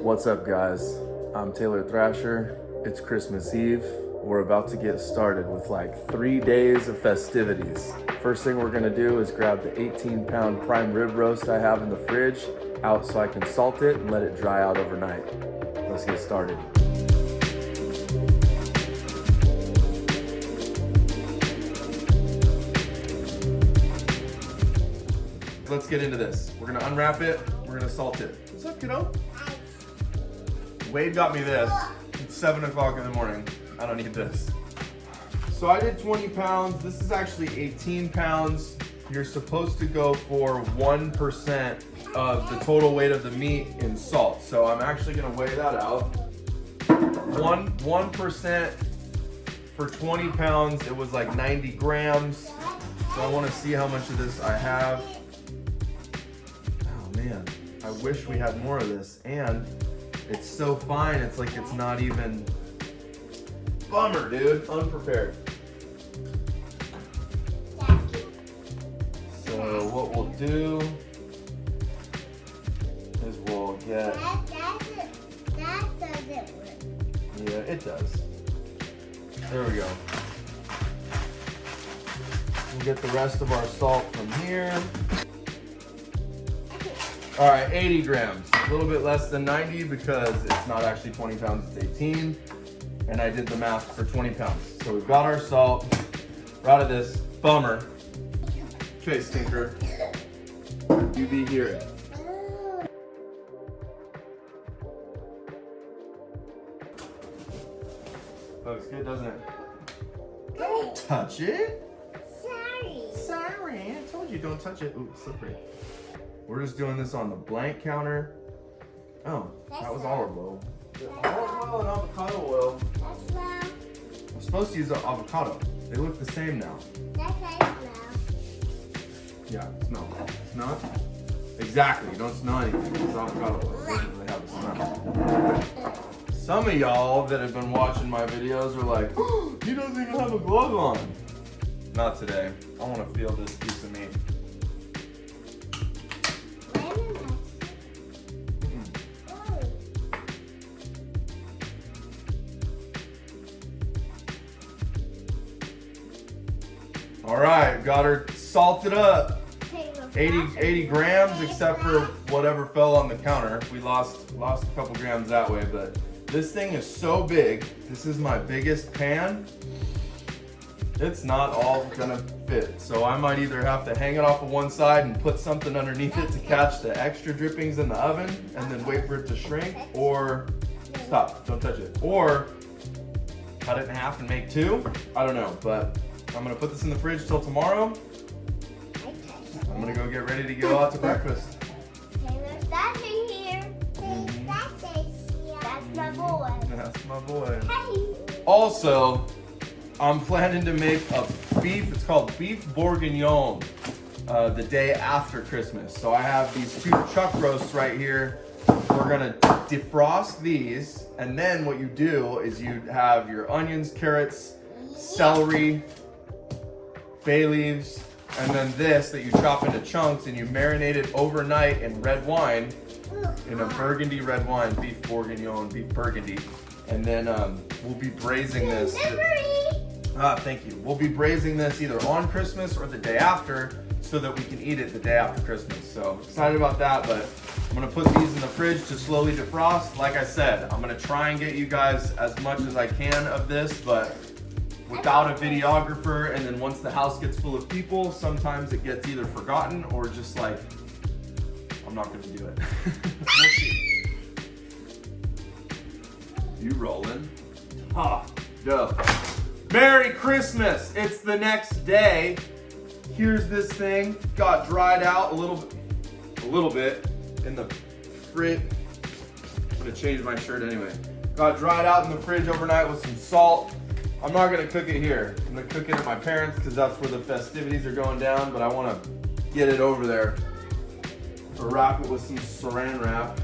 What's up, guys? I'm TAYLOR THRASHER. It's Christmas Eve. We're about to get started with like 3 days of festivities. First thing we're gonna do is grab the 18-pound prime rib roast I have in the fridge out so I can salt it and let it dry out overnight. Let's get started. Let's get into this. We're gonna unwrap it, we're gonna salt it. What's up, kiddo? Wade got me this. It's 7 o'clock in the morning. I don't need this. So I did 20 pounds. This is actually 18 pounds. You're supposed to go for 1% of the total weight of the meat in salt. So I'm actually gonna weigh that out. 1% for 20 pounds, it was like 90 grams. So I wanna see how much of this I have. Oh man, I wish we had more of this. And it's so fine, it's like it's not even, bummer, dude, unprepared. So what we'll do is we'll get, That doesn't work. yeah, it does. There we go. We'll get the rest of our salt from here. All right, 80 grams, a little bit less than 90 because it's not actually 20 pounds, it's 18. And I did the math for 20 pounds. So we've got our salt. We're out of this, bummer. Okay, stinker, you be here. Looks good, doesn't it? Don't touch it. Sorry, I told you don't touch it. Ooh, slippery. We're just doing this on the blank counter. Oh, that was olive oil. Olive oil and avocado oil. I'm supposed to use avocado. They look the same now. Yeah, smell. Smell it? Exactly, you don't smell anything. It's avocado oil. It doesn't really have a smell. Some of y'all that have been watching my videos are like, oh, he doesn't even have a glove on. Not today. I want to feel this piece of meat. All right, got her salted up. 80 grams, except for whatever fell on the counter. We lost a couple grams that way, but this thing is so big. This is my biggest pan. It's not all gonna fit. So I might either have to hang it off of one side and put something underneath it to catch the extra drippings in the oven and then wait for it to shrink, or stop, don't touch it. Or cut it in half and make two. I don't know, but I'm gonna put this in the fridge till tomorrow. I'm gonna go get ready to go out to breakfast. TAYLOR THRASHER here. That's my boy. That's my boy. Hey. Also, I'm planning to make a beef, it's called beef bourguignon, the day after Christmas. So I have these 2 chuck roasts right here. We're gonna defrost these, and then what you do is you have your onions, carrots, celery, bay leaves, and then this that you chop into chunks, and you marinate it overnight in red wine, in a burgundy red wine, beef bourguignon, beef burgundy. And then we'll be braising this. Thank you. We'll be braising this either on Christmas or the day after so that we can eat it the day after Christmas. So excited about that, but I'm gonna put these in the fridge to slowly defrost. Like I said, I'm gonna try and get you guys as much as I can of this, but without a videographer, and then once the house gets full of people, sometimes it gets either forgotten or just like, I'm not gonna do it. We'll see. You rolling? Ha, dope. Merry Christmas! It's the next day. Here's this thing, got dried out a little bit in the fridge. I'm gonna change my shirt anyway. Got dried out in the fridge overnight with some salt. I'm not gonna cook it here. I'm gonna cook it at my parents' because that's where the festivities are going down, but I wanna get it over there. Or wrap it with some saran wrap.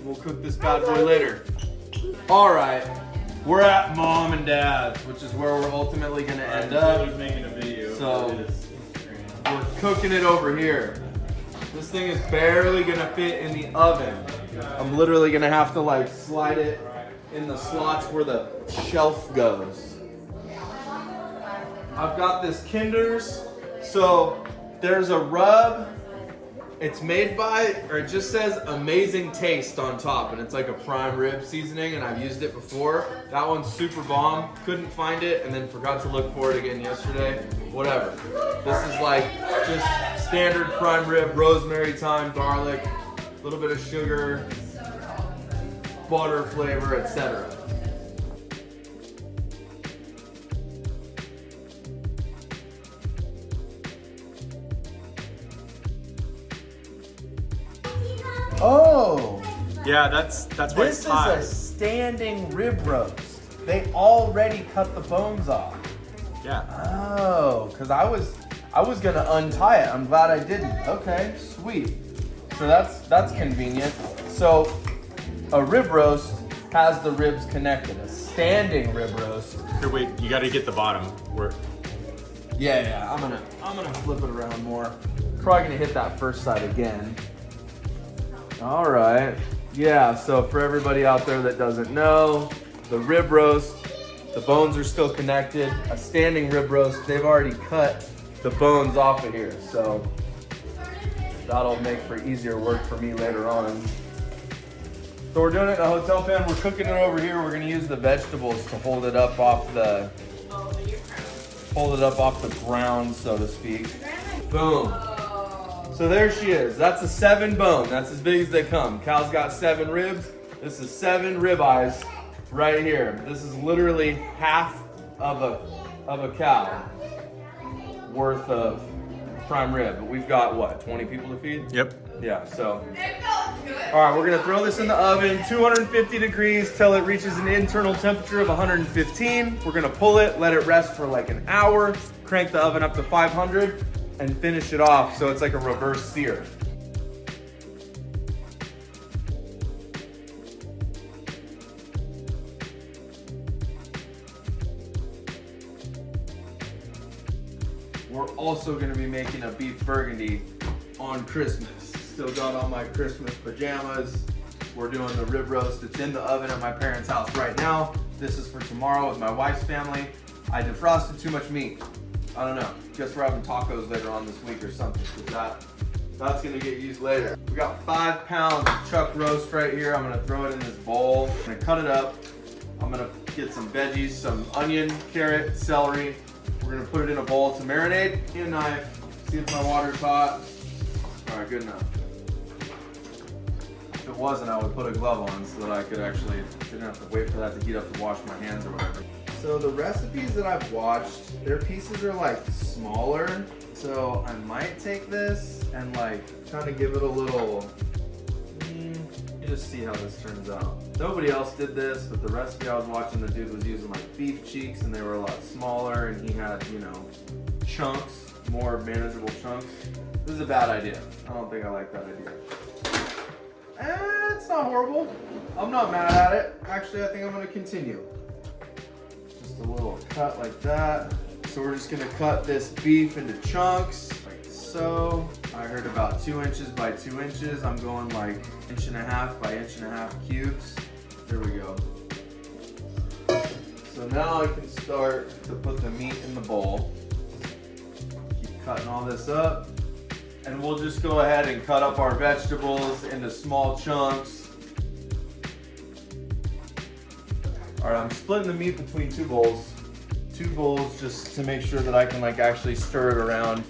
We'll cook this bad boy later. All right, we're at Mom and Dad's, which is where we're ultimately gonna end up. Making a video. So we're cooking it over here. This thing is barely gonna fit in the oven. I'm literally gonna have to like slide it in the slots where the shelf goes. I've got this Kinder's. So there's a rub. It's made by, or it just says Amazing Taste on top, and it's like a prime rib seasoning, and I've used it before. That one's super bomb. Couldn't find it, and then forgot to look for it again yesterday. Whatever. This is like just standard prime rib, rosemary, thyme, garlic, a little bit of sugar, butter flavor, etc. Oh, Yeah, that's why this it's is high. a standing rib roast. They already cut the bones off. Yeah. Oh, because I was gonna untie it. I'm glad I didn't. Okay, sweet. So that's convenient. So a rib roast has the ribs connected. A standing rib roast. Here, wait. You got to get the bottom. Where? Yeah. I'm gonna flip it around more. Probably gonna hit that first side again. All right. Yeah. So for everybody out there that doesn't know, the rib roast, the bones are still connected. A standing rib roast, they've already cut the bones off of here, so that'll make for easier work for me later on. So we're doing it in a hotel pan. We're cooking it over here. We're gonna use the vegetables to hold it up off the ground, so to speak. Boom. So there she is. That's a 7 bone. That's as big as they come. Cal's got 7 ribs. This is 7 ribeyes right here. This is literally half of a cow worth of prime rib. But we've got what, 20 people to feed? Yep. Yeah, so. All right, we're gonna throw this in the oven, 250 degrees till it reaches an internal temperature of 115. We're gonna pull it, let it rest for like an hour, crank the oven up to 500, and finish it off so it's like a reverse sear. We're also gonna be making a beef burgundy on Christmas. Still got on my Christmas pajamas. We're doing the rib roast. It's in the oven at my parents' house right now. This is for tomorrow with my wife's family. I defrosted too much meat. I don't know. Guess we're having tacos later on this week or something, because that's gonna get used later. We got 5 pounds of chuck roast right here. I'm gonna throw it in this bowl. I'm gonna cut it up. I'm gonna get some veggies, some onion, carrot, celery. We're gonna put it in a bowl to marinate. Get a knife, see if my water's hot. All right, good enough. If it wasn't, I would put a glove on so that I could actually, didn't have to wait for that to heat up to wash my hands or whatever. So the recipes that I've watched, their pieces are like smaller. So I might take this and like kind of give it a little, just see how this turns out. Nobody else did this, but the recipe I was watching, the dude was using like beef cheeks and they were a lot smaller, and he had, you know, chunks, more manageable chunks. This is a bad idea. I don't think I like that idea. It's not horrible. I'm not mad at it. Actually, I think I'm gonna continue. Just a little cut like that. So we're just gonna cut this beef into chunks, like so. I heard about 2 inches by 2 inches. I'm going like 1.5 by 1.5 cubes. There we go. So now I can start to put the meat in the bowl. Keep cutting all this up. And we'll just go ahead and cut up our vegetables into small chunks. All right, I'm splitting the meat between 2 bowls. 2 bowls just to make sure that I can like actually stir it around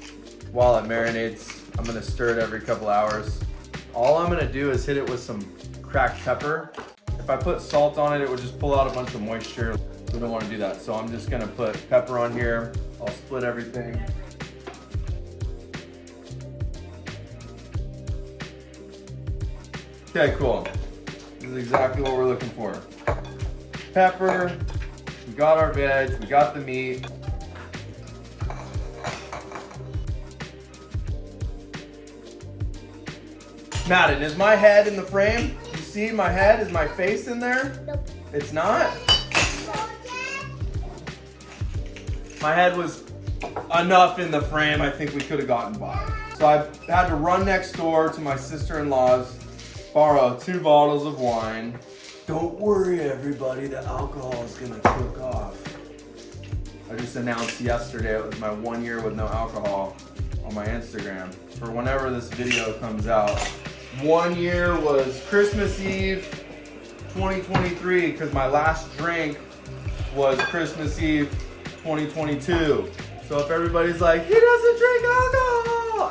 while it marinates. I'm gonna stir it every couple hours. All I'm gonna do is hit it with some cracked pepper. If I put salt on it, it would just pull out a bunch of moisture. We don't wanna do that. So I'm just gonna put pepper on here. I'll split everything. Okay, cool. This is exactly what we're looking for. Pepper, we got our veg, we got the meat. Madden, is my head in the frame? You see my head? Is my face in there? Nope. It's not? My head was enough in the frame. I think we could have gotten by. So I had to run next door to my sister-in-law's, borrow 2 bottles of wine. Don't worry, everybody, the alcohol is gonna cook off. I just announced yesterday it was my 1 year with no alcohol on my Instagram. For whenever this video comes out, 1 year was Christmas Eve 2023, because my last drink was Christmas Eve 2022. So if everybody's like, he doesn't drink alcohol,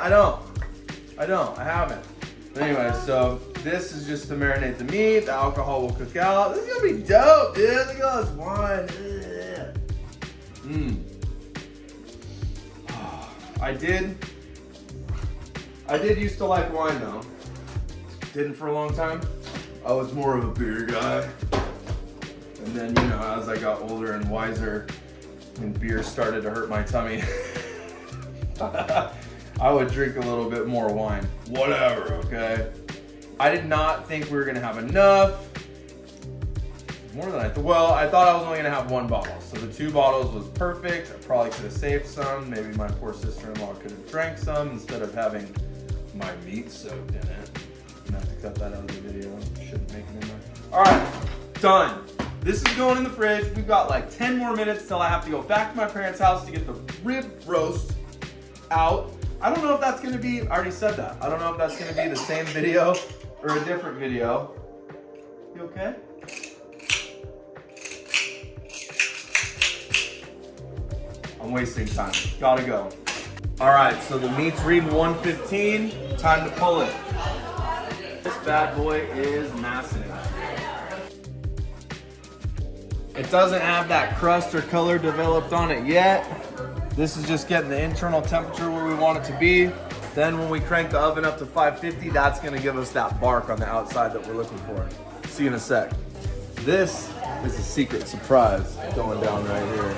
I haven't. But anyway, so this is just to marinate the meat. The alcohol will cook out. This is gonna be dope, dude. Look at all this wine. I did used to like wine though. Didn't for a long time. I was more of a beer guy. And then, you know, as I got older and wiser and beer started to hurt my tummy, I would drink a little bit more wine. Whatever, okay? I did not think we were gonna have enough. More than I thought. Well, I thought I was only gonna have 1 bottle. So the 2 bottles was perfect. I probably could have saved some. Maybe my poor sister-in-law could have drank some instead of having my meat soaked in it. I'm gonna have to cut that out of the video. Shouldn't make it in there. All right, done. This is going in the fridge. We've got like 10 more minutes till I have to go back to my parents' house to get the rib roast out. I don't know if that's gonna be, I already said that. I don't know if that's gonna be the same video or a different video. You okay? I'm wasting time. Gotta go. All right, so the meat's reading 115. Time to pull it. This bad boy is massive. It doesn't have that crust or color developed on it yet. This is just getting the internal temperature where we want it to be. Then when we crank the oven up to 550, that's gonna give us that bark on the outside that we're looking for. See you in a sec. This is a secret surprise going down right here.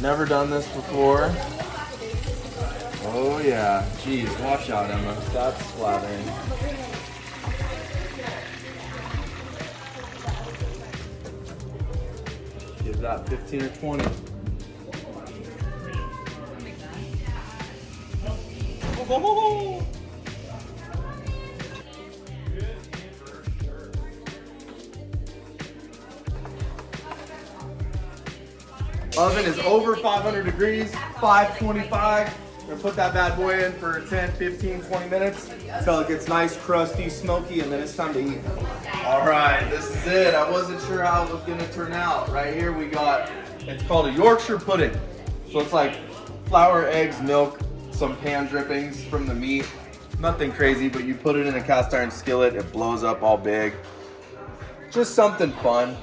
Never done this before. Oh yeah, geez, watch out, Emma. That's splattering. Give that 15 or 20. Oh. Oven is over 500 degrees, 525. We're gonna put that bad boy in for 10, 15, 20 minutes until it gets nice, crusty, smoky, and then it's time to eat. All right, this is it. I wasn't sure how it was gonna turn out. Right here we got, it's called a Yorkshire pudding. So it's like flour, eggs, milk, some pan drippings from the meat. Nothing crazy, but you put it in a cast iron skillet, it blows up all big. Just something fun.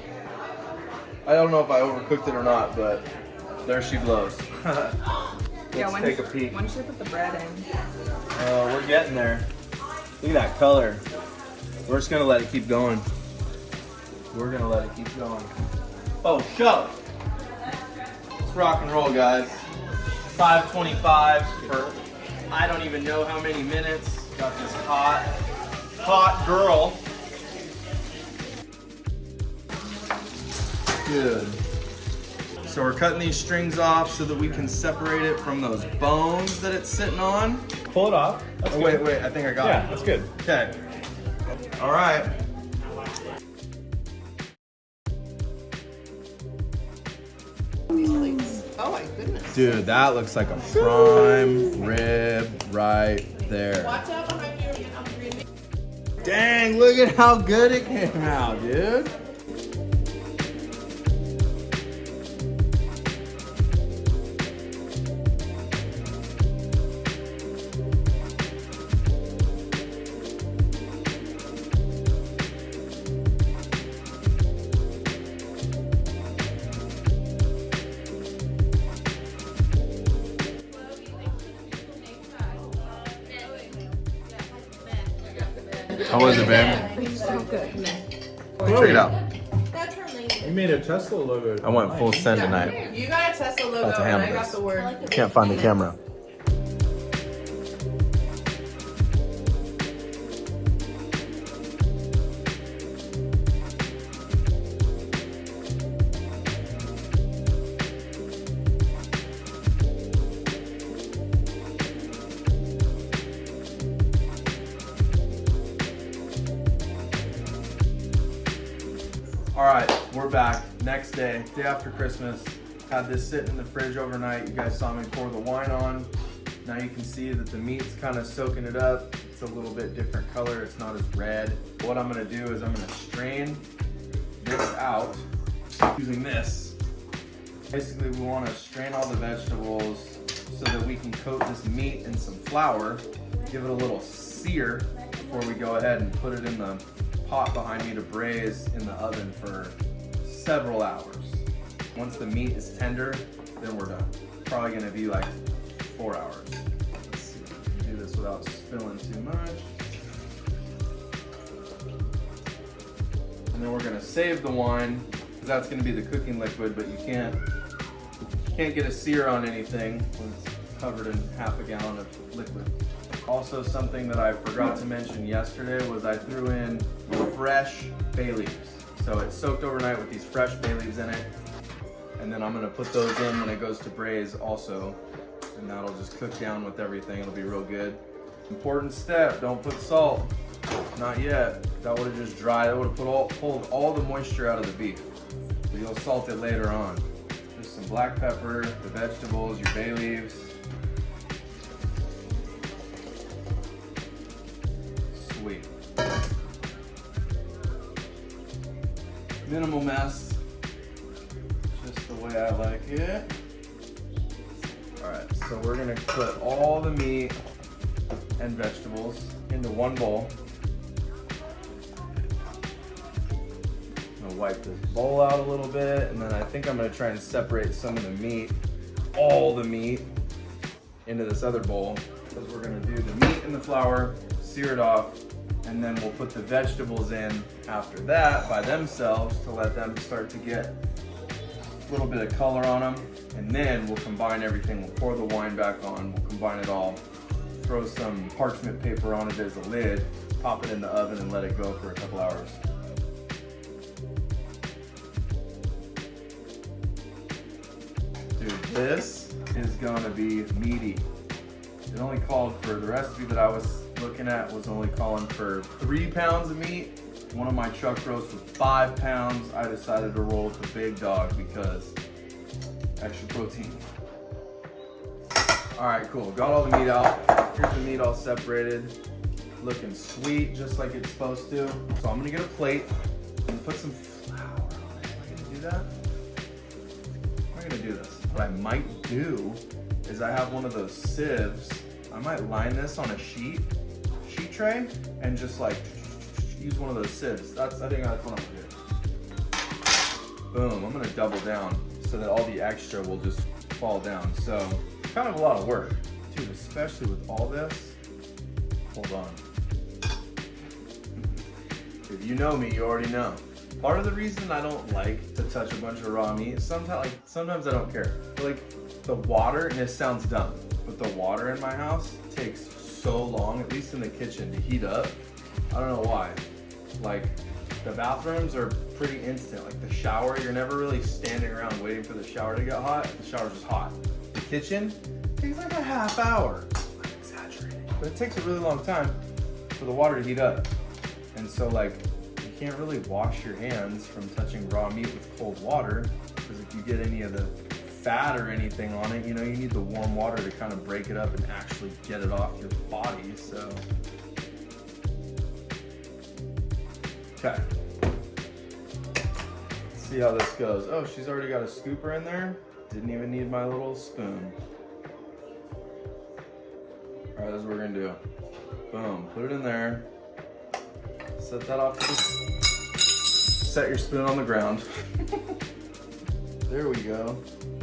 I don't know if I overcooked it or not, but there she blows. Let's take a peek. When should we put the bread in? We're getting there. Look at that color. We're just gonna let it keep going. We're gonna let it keep going. Oh, show. Let's rock and roll, guys. 525 for I don't even know how many minutes. Got this hot girl. Good. So we're cutting these strings off so that we can separate it from those bones that it's sitting on. Pull it off. That's Oh, good. wait, I think I got Yeah, it. that's good. Okay. All right. Oh my goodness. Dude, that looks like a prime rib right there. Watch out behind you. You're not green. Dang, look at how good it came out, dude. How was it, babe? So good. Check it out. That's her lady. You made a Tesla logo. I went full send tonight. You got a Tesla logo About to and handle I got this. the word. Can't find the camera. right, we're back. Next day, day after Christmas. Had this sitting in the fridge overnight. You guys saw me pour the wine on. Now you can see that the meat's kind of soaking it up. It's a little bit different color. It's not as red. What I'm gonna do is I'm gonna strain this out using this. Basically, we wanna strain all the vegetables so that we can coat this meat in some flour, give it a little sear before we go ahead and put it in the pot behind me to braise in the oven for several hours. Once the meat is tender, then we're done. Probably gonna be like 4 hours. Let's see if we can do this without spilling too much. And then we're gonna save the wine, because that's gonna be the cooking liquid, but you can't get a sear on anything when it's covered in half a gallon of liquid. Also, something that I forgot to mention yesterday was I threw in fresh bay leaves. So it's soaked overnight with these fresh bay leaves in it. And then I'm gonna put those in when it goes to braise also. And that'll just cook down with everything. It'll be real good. Important step, don't put salt. Not yet. That would have just dried. That would have pulled all the moisture out of the beef. So you'll salt it later on. Just some black pepper, the vegetables, your bay leaves. Sweet. Minimal mess. Just the way I like it. Alright, so we're gonna put all the meat and vegetables into one bowl. I'm gonna wipe this bowl out a little bit, and then I think I'm gonna try and separate some of the meat, all the meat, into this other bowl, because we're gonna do the meat in the flour, sear it off, and then we'll put the vegetables in after that by themselves to let them start to get a little bit of color on them. And then we'll combine everything. We'll pour the wine back on. We'll combine it all. Throw some parchment paper on it as a lid. Pop it in the oven and let it go for a couple hours. Dude, this is gonna be meaty. It only called for, the recipe that I was looking at was only calling for 3 pounds of meat. One of my chuck roasts was 5 pounds. I decided to roll with the big dog because extra protein. All right, cool. Got all the meat out. Here's the meat all separated. Looking sweet, just like it's supposed to. So I'm gonna get a plate and put some flour on it. Am I gonna do that? I'm gonna do this. What I might do is I have one of those sieves. I might line this on a sheet tray and just like use one of those sieves. I think that's what I'm gonna do. Boom, I'm gonna double down so that all the extra will just fall down. So kind of a lot of work, dude, especially with all this. Hold on. If you know me, you already know. Part of the reason I don't like to touch a bunch of raw meat, sometimes I don't care. Like the water, and this sounds dumb, but the water in my house takes so long, at least in the kitchen, to heat up. I don't know why. Like the bathrooms are pretty instant. Like the shower, you're never really standing around waiting for the shower to get hot. The shower's just hot. The kitchen takes like a half hour. I'm exaggerating, but it takes a really long time for the water to heat up. And so like, you can't really wash your hands from touching raw meat with cold water, because if you get any of the fat or anything on it, you know, you need the warm water to kind of break it up and actually get it off your body, so. Okay. Let's see how this goes. Oh, she's already got a scooper in there. Didn't even need my little spoon. All right, that's what we're gonna do. Boom, put it in there. Set that off to the, set your spoon on the ground. There we go.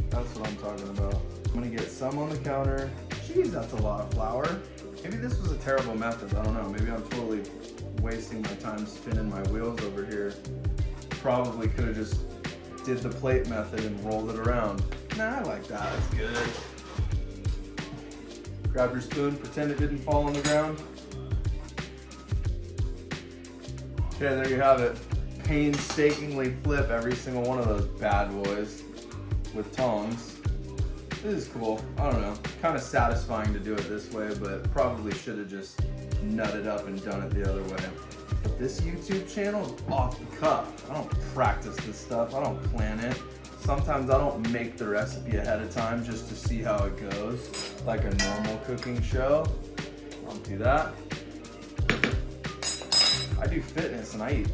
That's what I'm talking about. I'm gonna get some on the counter. Jeez, that's a lot of flour. Maybe this was a terrible method, I don't know. Maybe I'm totally wasting my time spinning my wheels over here. Probably could have just did the plate method and rolled it around. Nah, I like that, that's good. Grab your spoon, pretend it didn't fall on the ground. Okay, there you have it. Painstakingly flip every single one of those bad boys with tongs. This is cool. I don't know. Kind of satisfying to do it this way, but probably should have just nutted up and done it the other way. But this YouTube channel is off the cuff. I don't practice this stuff. I don't plan it. Sometimes I don't make the recipe ahead of time just to see how it goes, like a normal cooking show. I don't do that. I do fitness and I eat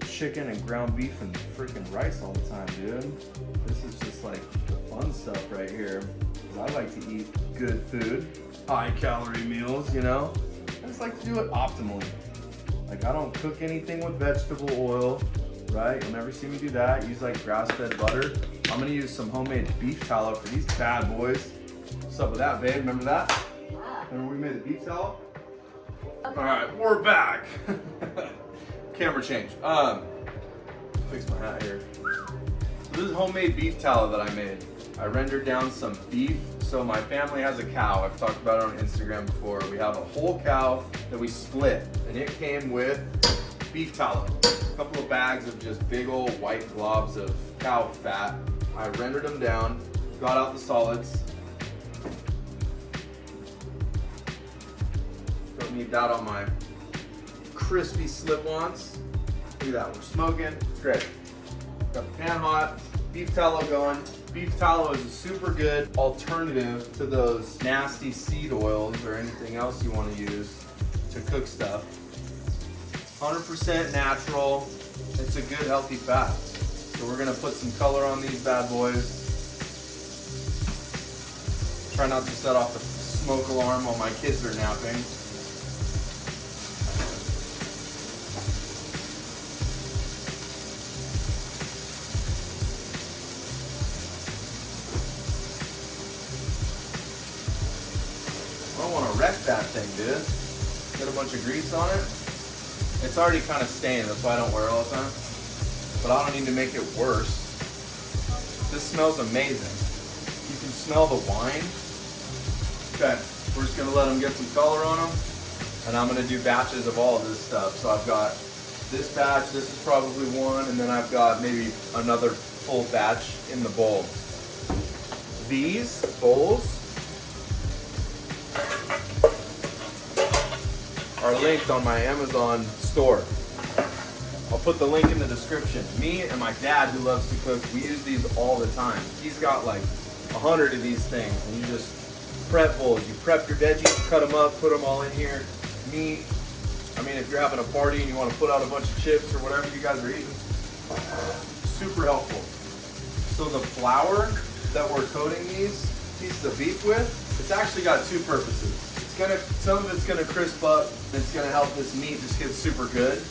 chicken and ground beef and freaking rice all the time, dude. This is just like the fun stuff right here. 'Cause I like to eat good food, high calorie meals, you know? I just like to do it optimally. Like, I don't cook anything with vegetable oil, right? You'll never see me do that. Use like grass-fed butter. I'm gonna use some homemade beef tallow for these bad boys. What's up with that, babe? Remember that? Remember we made the beef tallow? All right, we're back. Camera change. Fix my hat here. So this is homemade beef tallow that I made. I rendered down some beef. So my family has a cow. I've talked about it on Instagram before. We have a whole cow that we split, and it came with beef tallow. A couple of bags of just big old white globs of cow fat. I rendered them down, got out the solids. Don't need that on my crispy slip-ons. Look at that, we're smoking, it's great. Got the pan hot, beef tallow going. Beef tallow is a super good alternative to those nasty seed oils or anything else you want to use to cook stuff. 100% natural, it's a good healthy fat. So we're gonna put some color on these bad boys. Try not to set off the smoke alarm while my kids are napping. I don't want to wreck that thing, dude. Get a bunch of grease on it. It's already kind of stained, that's why I don't wear it all the time. But I don't need to make it worse. This smells amazing. You can smell the wine. Okay, we're just gonna let them get some color on them. And I'm gonna do batches of all of this stuff. So I've got this batch, this is probably one, and then I've got maybe another full batch in the bowl. These bowls are linked on my Amazon store. I'll put the link in the description. Me and my dad, who loves to cook, we use these all the time. He's got like 100 of these things, and you just prep bowls. You prep your veggies, cut them up, put them all in here. Meat. I mean, if you're having a party and you want to put out a bunch of chips or whatever you guys are eating, super helpful. So the flour that we're coating these pieces of beef with, it's actually got two purposes. Some of it's gonna crisp up, and it's gonna help this meat just get super good.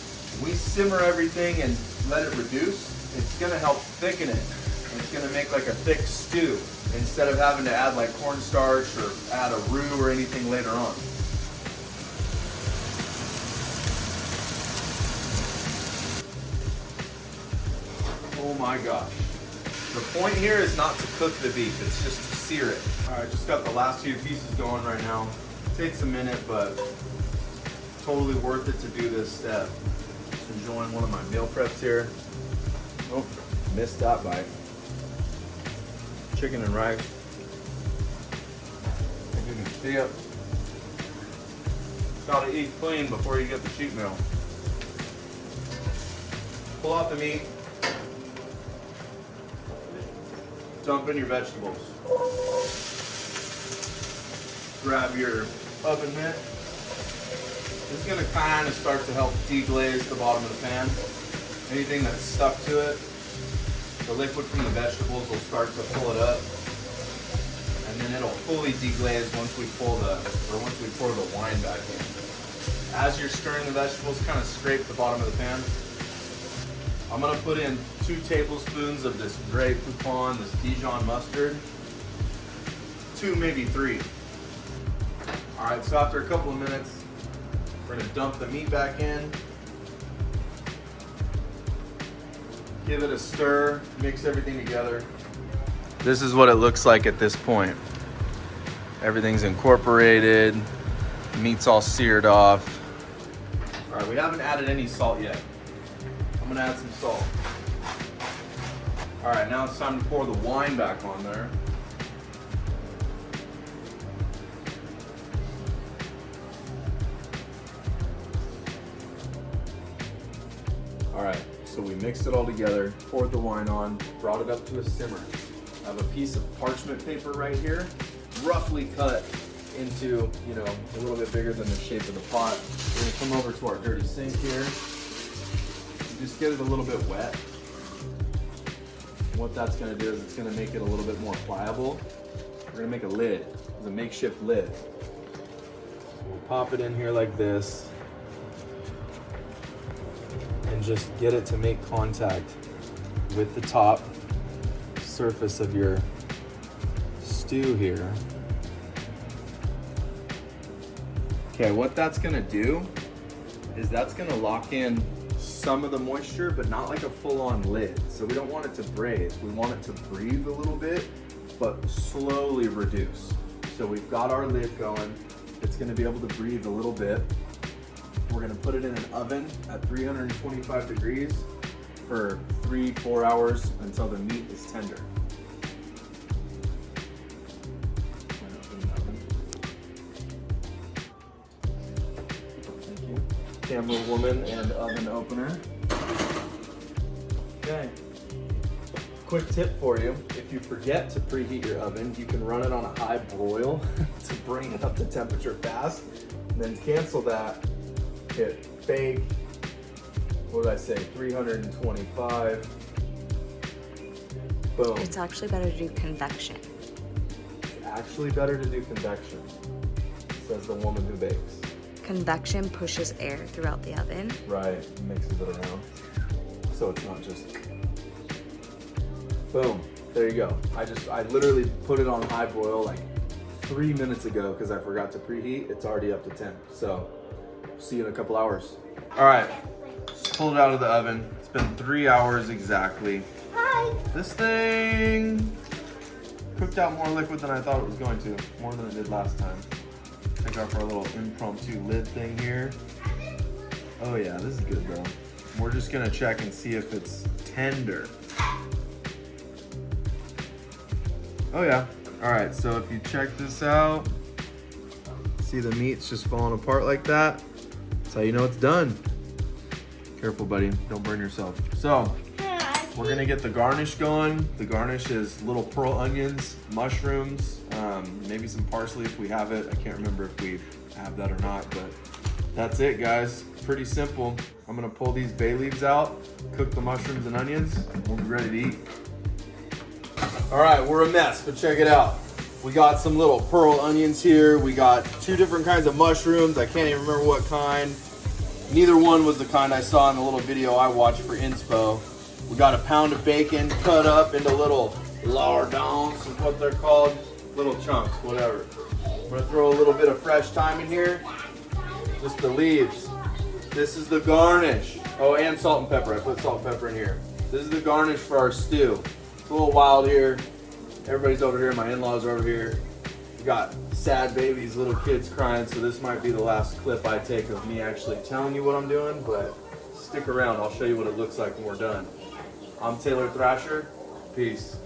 We simmer everything and let it reduce. It's gonna help thicken it. And it's gonna make like a thick stew instead of having to add like cornstarch or add a roux or anything later on. Oh my gosh. The point here is not to cook the beef, it's just to sear it. All right, just got the last few pieces going right now. Takes a minute, but totally worth it to do this step. Just enjoying one of my meal preps here. Oh, missed that bite. Chicken and rice. If you can see it. Gotta eat clean before you get the cheat meal. Pull out the meat. Dump in your vegetables. Grab your oven mitt. This is gonna kind of start to help deglaze the bottom of the pan. Anything that's stuck to it, the liquid from the vegetables will start to pull it up, and then it'll fully deglaze once we pour the wine back in. As you're stirring the vegetables, kind of scrape the bottom of the pan. I'm gonna put in 2 tablespoons of this Grey Poupon, this Dijon mustard. 2, maybe 3. All right, so after a couple of minutes, we're gonna dump the meat back in. Give it a stir, mix everything together. This is what it looks like at this point. Everything's incorporated, meat's all seared off. All right, we haven't added any salt yet. I'm gonna add some salt. All right, now it's time to pour the wine back on there. All right, so we mixed it all together, poured the wine on, brought it up to a simmer. I have a piece of parchment paper right here, roughly cut into, you know, a little bit bigger than the shape of the pot. We're gonna come over to our dirty sink here. Just get it a little bit wet. What that's gonna do is it's gonna make it a little bit more pliable. We're gonna make a lid, it's a makeshift lid. We'll pop it in here like this and just get it to make contact with the top surface of your stew here. Okay, what that's gonna do is that's gonna lock in some of the moisture, but not like a full-on lid. So we don't want it to braise. We want it to breathe a little bit, but slowly reduce. So we've got our lid going. It's gonna be able to breathe a little bit. We're gonna put it in an oven at 325 degrees for 3-4 hours until the meat is tender. Thank you. Camera woman and oven opener. Okay. Quick tip for you, if you forget to preheat your oven, you can run it on a high broil to bring it up to temperature fast, and then cancel that, hit bake, what did I say, 325, boom. It's actually better to do convection. It's actually better to do convection, says the woman who bakes. Convection pushes air throughout the oven. Right, mixes it around, so it's not just, boom, there you go. I literally put it on high boil like 3 minutes ago because I forgot to preheat. It's already up to 10, so see you in a couple hours. All right, just pulled it out of the oven. It's been 3 hours exactly. Hi. This thing cooked out more liquid than I thought it was going to, more than it did last time. Take off our little impromptu lid thing here. Oh yeah, this is good though. We're just gonna check and see if it's tender. Oh yeah. All right, so if you check this out, see the meat's just falling apart like that. That's how you know it's done. Careful, buddy, don't burn yourself. So, we're gonna get the garnish going. The garnish is little pearl onions, mushrooms, maybe some parsley if we have it. I can't remember if we have that or not, but that's it, guys. Pretty simple. I'm gonna pull these bay leaves out, cook the mushrooms and onions, and we'll be ready to eat. All right, we're a mess, but check it out. We got some little pearl onions here. We got 2 different kinds of mushrooms. I can't even remember what kind. Neither one was the kind I saw in the little video I watched for inspo. We got a pound of bacon cut up into little lardons, is what they're called. Little chunks, whatever. I'm gonna throw a little bit of fresh thyme in here. Just the leaves. This is the garnish. Oh, and salt and pepper. I put salt and pepper in here. This is the garnish for our stew. It's a little wild here. Everybody's over here. My in-laws are over here. We got sad babies, little kids crying, so this might be the last clip I take of me actually telling you what I'm doing, but stick around. I'll show you what it looks like when we're done. I'm Taylor Thrasher. Peace.